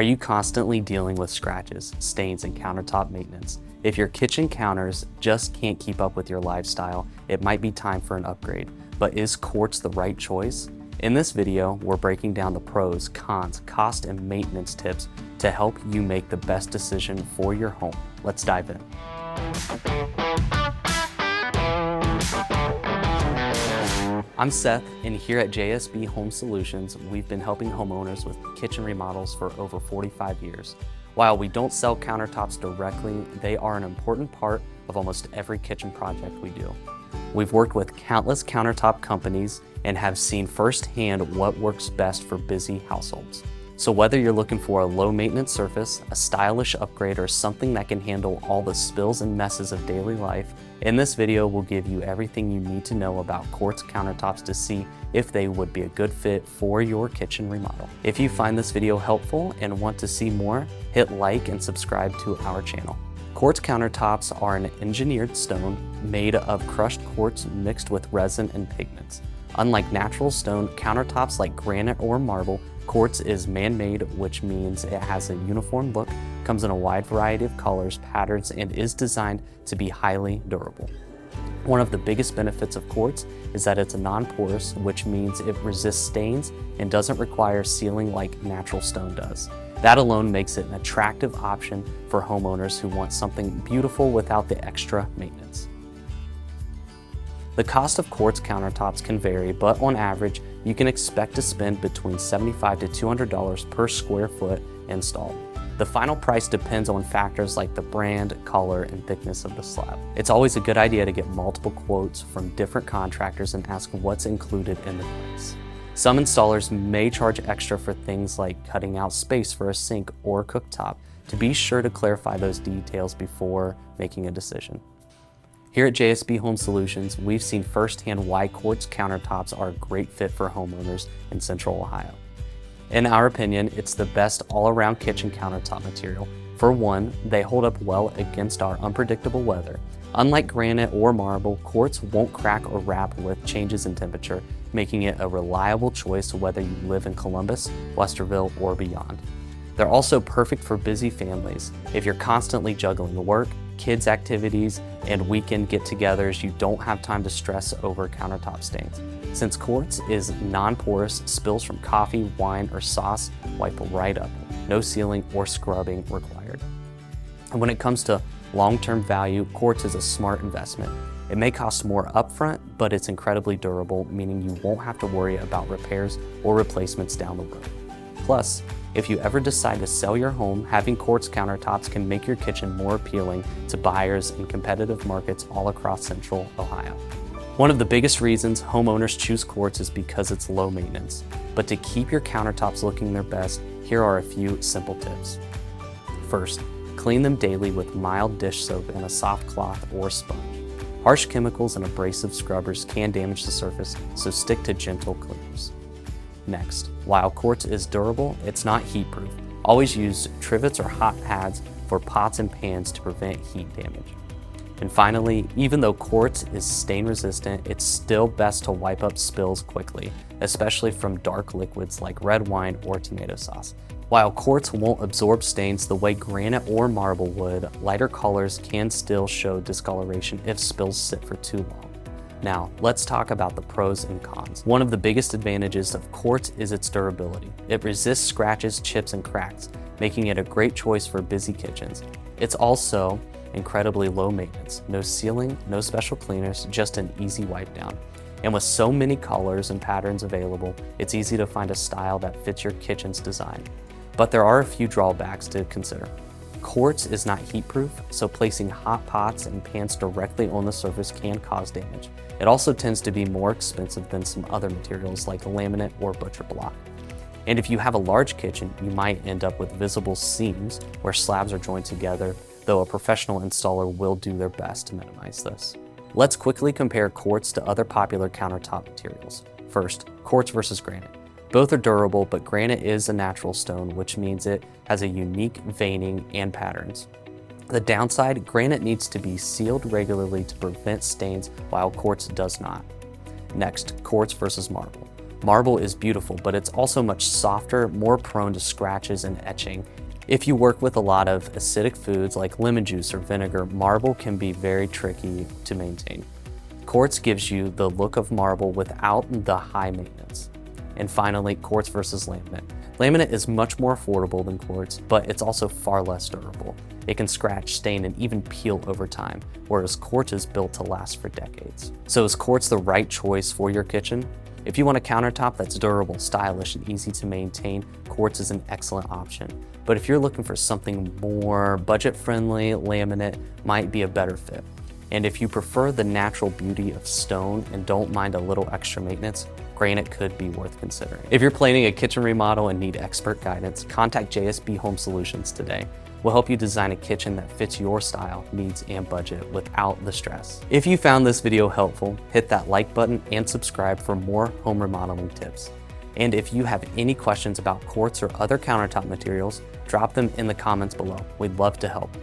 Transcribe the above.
Are you constantly dealing with scratches, stains, and countertop maintenance? If your kitchen counters just can't keep up with your lifestyle, it might be time for an upgrade. But is Quartz the right choice? In this video, we're breaking down the pros, cons, cost, and maintenance tips to help you make the best decision for your home. Let's dive in. I'm Seth, and here at JSB Home Solutions, we've been helping homeowners with kitchen remodels for over 45 years. While we don't sell countertops directly, they are an important part of almost every kitchen project we do. We've worked with countless countertop companies and have seen firsthand what works best for busy households. So whether you're looking for a low maintenance surface, a stylish upgrade, or something that can handle all the spills and messes of daily life, in this video we'll give you everything you need to know about Quartz countertops to see if they would be a good fit for your kitchen remodel. If you find this video helpful and want to see more, hit like and subscribe to our channel. Quartz countertops are an engineered stone made of crushed quartz mixed with resin and pigments. Unlike natural stone countertops like granite or marble, Quartz is man-made, which means it has a uniform look, comes in a wide variety of colors, patterns, and is designed to be highly durable. One of the biggest benefits of Quartz is that it's a non-porous, which means it resists stains and doesn't require sealing like natural stone does. That alone makes it an attractive option for homeowners who want something beautiful without the extra maintenance. The cost of Quartz countertops can vary, but on average, you can expect to spend between $75 to $200 per square foot installed. The final price depends on factors like the brand, color, and thickness of the slab. It's always a good idea to get multiple quotes from different contractors and ask what's included in the price. Some installers may charge extra for things like cutting out space for a sink or cooktop. To be sure to clarify those details before making a decision. Here at JSB Home Solutions, we've seen firsthand why Quartz countertops are a great fit for homeowners in Central Ohio. In our opinion, it's the best all-around kitchen countertop material. For one, they hold up well against our unpredictable weather. Unlike granite or marble, Quartz won't crack or wrap with changes in temperature, making it a reliable choice whether you live in Columbus, Westerville, or beyond. They're also perfect for busy families. If you're constantly juggling work, kids' activities, and weekend get-togethers, you don't have time to stress over countertop stains. Since Quartz is non-porous, spills from coffee, wine, or sauce wipe right up. No sealing or scrubbing required. And when it comes to long-term value, Quartz is a smart investment. It may cost more upfront, but it's incredibly durable, meaning you won't have to worry about repairs or replacements down the road. Plus, if you ever decide to sell your home, having Quartz countertops can make your kitchen more appealing to buyers in competitive markets all across Central Ohio. One of the biggest reasons homeowners choose Quartz is because it's low maintenance. But to keep your countertops looking their best, here are a few simple tips. First, clean them daily with mild dish soap and a soft cloth or sponge. Harsh chemicals and abrasive scrubbers can damage the surface, so stick to gentle cleaners. Next, while Quartz is durable, it's not heat-proof. Always use trivets or hot pads for pots and pans to prevent heat damage. And finally, even though Quartz is stain-resistant, it's still best to wipe up spills quickly, especially from dark liquids like red wine or tomato sauce. While Quartz won't absorb stains the way granite or marble would, lighter colors can still show discoloration if spills sit for too long. Now, let's talk about the pros and cons. One of the biggest advantages of Quartz is its durability. It resists scratches, chips, and cracks, making it a great choice for busy kitchens. It's also incredibly low maintenance. No sealing, no special cleaners, just an easy wipe down. And with so many colors and patterns available, it's easy to find a style that fits your kitchen's design. But there are a few drawbacks to consider. Quartz is not heat-proof, so placing hot pots and pans directly on the surface can cause damage. It also tends to be more expensive than some other materials like laminate or butcher block. And if you have a large kitchen, you might end up with visible seams where slabs are joined together, though a professional installer will do their best to minimize this. Let's quickly compare Quartz to other popular countertop materials. First, Quartz versus granite. Both are durable, but granite is a natural stone, which means it has a unique veining and patterns. The downside, granite needs to be sealed regularly to prevent stains, while Quartz does not. Next, Quartz versus marble. Marble is beautiful, but it's also much softer, more prone to scratches and etching. If you work with a lot of acidic foods like lemon juice or vinegar, marble can be very tricky to maintain. Quartz gives you the look of marble without the high maintenance. And finally, quartz versus laminate. Laminate is much more affordable than quartz, but it's also far less durable. It can scratch, stain, and even peel over time, whereas quartz is built to last for decades. So is quartz the right choice for your kitchen? If you want a countertop that's durable, stylish, and easy to maintain, quartz is an excellent option. But if you're looking for something more budget-friendly, laminate might be a better fit. And if you prefer the natural beauty of stone and don't mind a little extra maintenance, granite could be worth considering. If you're planning a kitchen remodel and need expert guidance, contact JSB Home Solutions today. We'll help you design a kitchen that fits your style, needs, and budget without the stress. If you found this video helpful, hit that like button and subscribe for more home remodeling tips. And if you have any questions about quartz or other countertop materials, drop them in the comments below. We'd love to help.